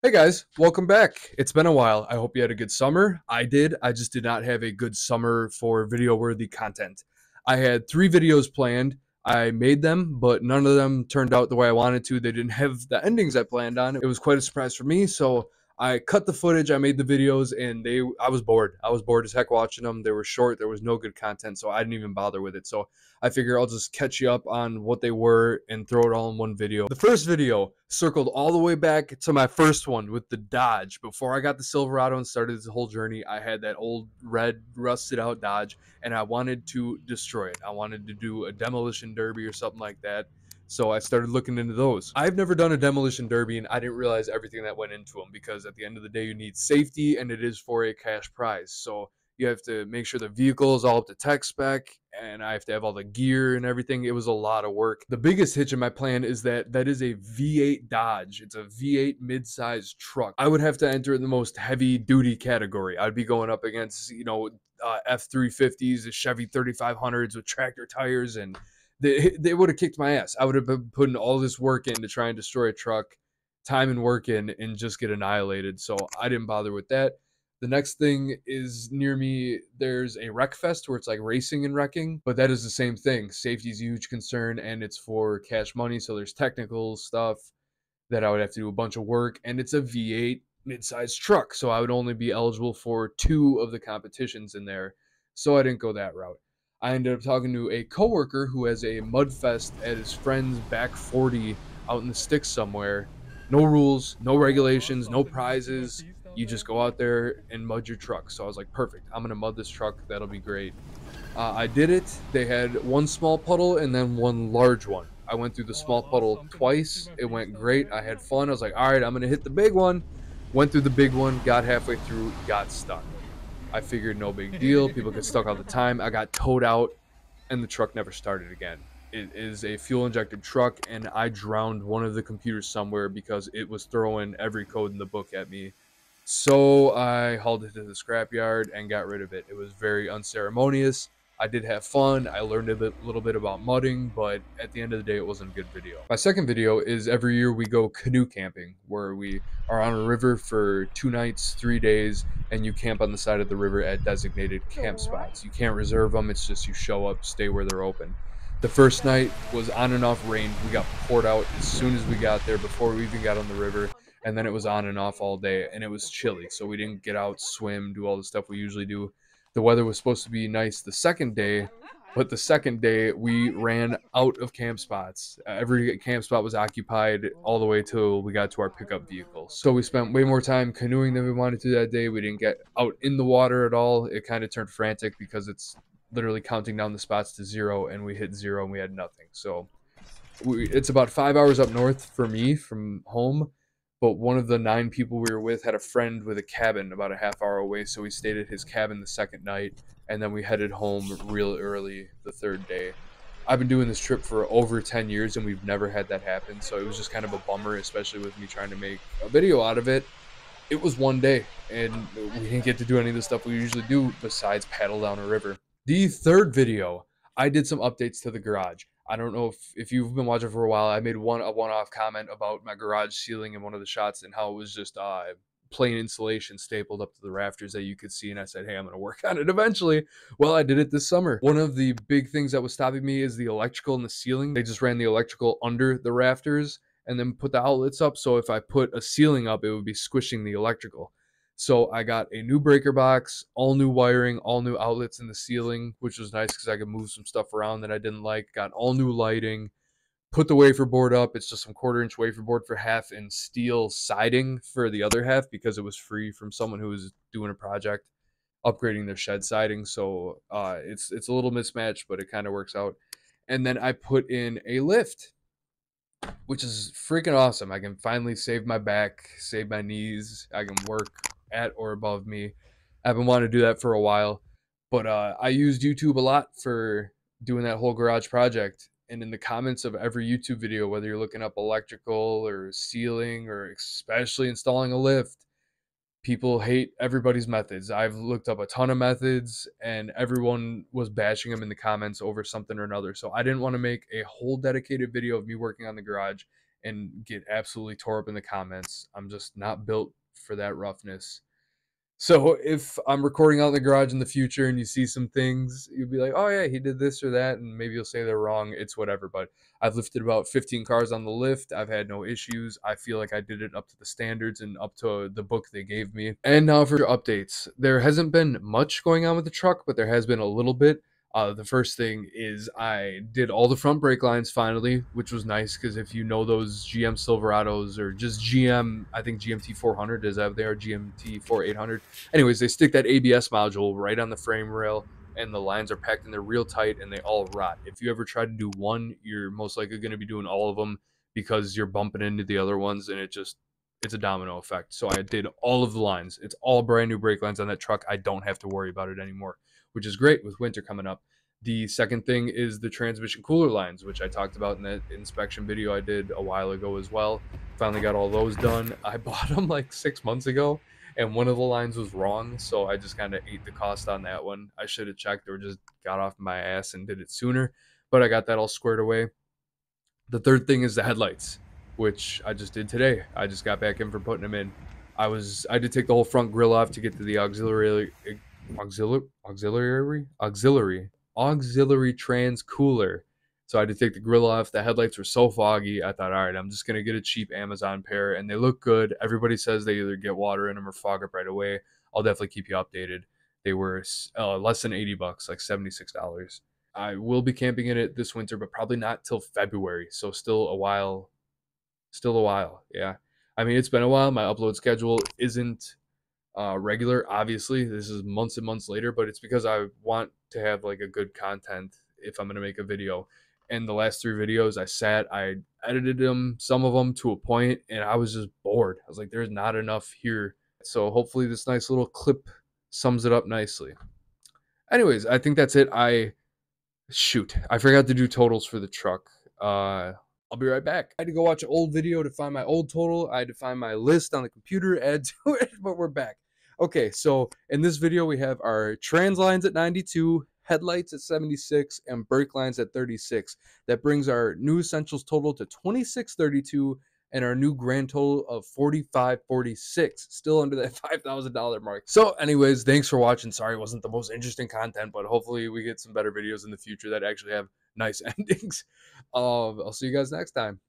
Hey guys, welcome back. It's been a while. I hope you had a good summer. I did. I just did not have a good summer for video worthy content. I had 3 videos planned. I made them, but none of them turned out the way I wanted to. They didn't have the endings I planned on. It was quite a surprise for me. So I cut the footage, I made the videos, and I was bored. I was bored as heck watching them. They were short, there was no good content, so I didn't even bother with it. So I figure I'll just catch you up on what they were and throw it all in one video. The first video circled all the way back to my first one with the Dodge. Before I got the Silverado and started this whole journey, I had that old red rusted out Dodge and I wanted to destroy it. I wanted to do a demolition derby or something like that. So I started looking into those. I've never done a demolition derby and I didn't realize everything that went into them because at the end of the day you need safety and it is for a cash prize. So you have to make sure the vehicle is all up to tech spec and I have to have all the gear and everything. It was a lot of work. The biggest hitch in my plan is that is a V8 Dodge. It's a V8 mid-sized truck. I would have to enter in the most heavy duty category. I'd be going up against, F-350s, the Chevy 3500s with tractor tires, and they would have kicked my ass. I would have been putting all this work in to try and destroy a truck, time and work in, and just get annihilated. So I didn't bother with that. The next thing is near me, there's a wreck fest where it's like racing and wrecking, but that is the same thing. Safety is a huge concern and it's for cash money. So there's technical stuff that I would have to do a bunch of work, and it's a V8 mid-sized truck. So I would only be eligible for 2 of the competitions in there. So I didn't go that route. I ended up talking to a coworker who has a mud fest at his friend's back 40 out in the sticks somewhere. No rules, no regulations, no prizes. You just go out there and mud your truck. So I was like, perfect. I'm going to mud this truck. That'll be great. I did it. They had one small puddle and then one large one. I went through the small puddle twice. It went great. I had fun. I was like, all right, I'm going to hit the big one. Went through the big one, got halfway through, got stuck. I figured no big deal. People get stuck all the time. I got towed out and the truck never started again. It is a fuel injected truck, and I drowned one of the computers somewhere because it was throwing every code in the book at me. So I hauled it to the scrapyard and got rid of it. It was very unceremonious. I did have fun. I learned little bit about mudding, but at the end of the day, it wasn't a good video. My second video is every year we go canoe camping, where we are on a river for 2 nights, 3 days, and you camp on the side of the river at designated camp spots. You can't reserve them. It's just you show up, stay where they're open. The first night was on and off rain. We got poured out as soon as we got there before we even got on the river, and then it was on and off all day, and it was chilly, so we didn't get out, swim, do all the stuff we usually do. The weather was supposed to be nice the second day, but the second day we ran out of camp spots. Every camp spot was occupied all the way till we got to our pickup vehicle. So we spent way more time canoeing than we wanted to that day. We didn't get out in the water at all. It kind of turned frantic because it's literally counting down the spots to zero, and we hit zero and we had nothing. So it's about 5 hours up north for me from home, but one of the 9 people we were with had a friend with a cabin about a half hour away, so we stayed at his cabin the second night, and then we headed home real early the third day. I've been doing this trip for over 10 years and we've never had that happen, so it was just kind of a bummer, especially with me trying to make a video out of it. It was one day and we didn't get to do any of the stuff we usually do besides paddle down a river. The third video, I did some updates to the garage. I don't know if you've been watching for a while. I made a one-off comment about my garage ceiling in one of the shots and how it was just plain insulation stapled up to the rafters that you could see. And I said, hey, I'm going to work on it eventually. Well, I did it this summer. One of the big things that was stopping me is the electrical in the ceiling. They just ran the electrical under the rafters and then put the outlets up. So if I put a ceiling up, it would be squishing the electrical. So I got a new breaker box, all new wiring, all new outlets in the ceiling, which was nice because I could move some stuff around that I didn't like. Got all new lighting, put the wafer board up. It's just some 1/4 inch wafer board for half and steel siding for the other half because it was free from someone who was doing a project upgrading their shed siding. So it's a little mismatched, but it kind of works out. And then I put in a lift, which is freaking awesome. I can finally save my back, save my knees. I can work at or above me. I've been wanting to do that for a while, but I used YouTube a lot for doing that whole garage project. And in the comments of every YouTube video, whether you're looking up electrical or ceiling or especially installing a lift, people hate everybody's methods. I've looked up a ton of methods and everyone was bashing them in the comments over something or another. So I didn't want to make a whole dedicated video of me working on the garage and get absolutely tore up in the comments. I'm just not built for that roughness. So if I'm recording out in the garage in the future and you see some things, you'll be like, oh yeah, he did this or that, and maybe you'll say they're wrong. It's whatever. But I've lifted about 15 cars on the lift. I've had no issues. I feel like I did it up to the standards and up to the book they gave me. And now for updates. There hasn't been much going on with the truck, but there has been a little bit. The first thing is I did all the front brake lines finally, which was nice because if you know those GM Silverados or just GM, I think GMT 400 is that they are GMT 4800. Anyways, they stick that ABS module right on the frame rail, and the lines are packed in there real tight, and they all rot. If you ever try to do one, you're most likely going to be doing all of them because you're bumping into the other ones, and it's a domino effect. So I did all of the lines. It's all brand new brake lines on that truck. I don't have to worry about it anymore, which is great with winter coming up. The second thing is the transmission cooler lines, which I talked about in that inspection video I did a while ago as well. Finally got all those done. I bought them like 6 months ago, and one of the lines was wrong, so I just kind of ate the cost on that one. I should have checked or just got off my ass and did it sooner, but I got that all squared away. The third thing is the headlights, which I just did today. I just got back in for putting them in. I did take the whole front grill off to get to the auxiliary trans cooler. So I had to take the grill off. The headlights were so foggy. I thought, all right, I'm just gonna get a cheap Amazon pair, and they look good. Everybody says they either get water in them or fog up right away. I'll definitely keep you updated. They were less than $80, like $76. I will be camping in it this winter, but probably not till February. So still a while. Still a while. Yeah. I mean, it's been a while. My upload schedule isn't regular. Obviously, this is months and months later, but it's because I want to have like a good content if I'm going to make a video. And the last 3 videos I edited them, some of them to a point, and I was just bored. I was like, there's not enough here. So hopefully this nice little clip sums it up nicely. Anyways, I think that's it. Shoot, I forgot to do totals for the truck. I'll be right back. I had to go watch an old video to find my old total. I had to find my list on the computer, add to it, but we're back. Okay, so in this video, we have our trans lines at 92, headlights at 76, and brake lines at 36. That brings our new essentials total to 2632 and our new grand total of 4546, still under that $5,000 mark. So anyways, thanks for watching. Sorry it wasn't the most interesting content, but hopefully we get some better videos in the future that actually have nice endings. I'll see you guys next time.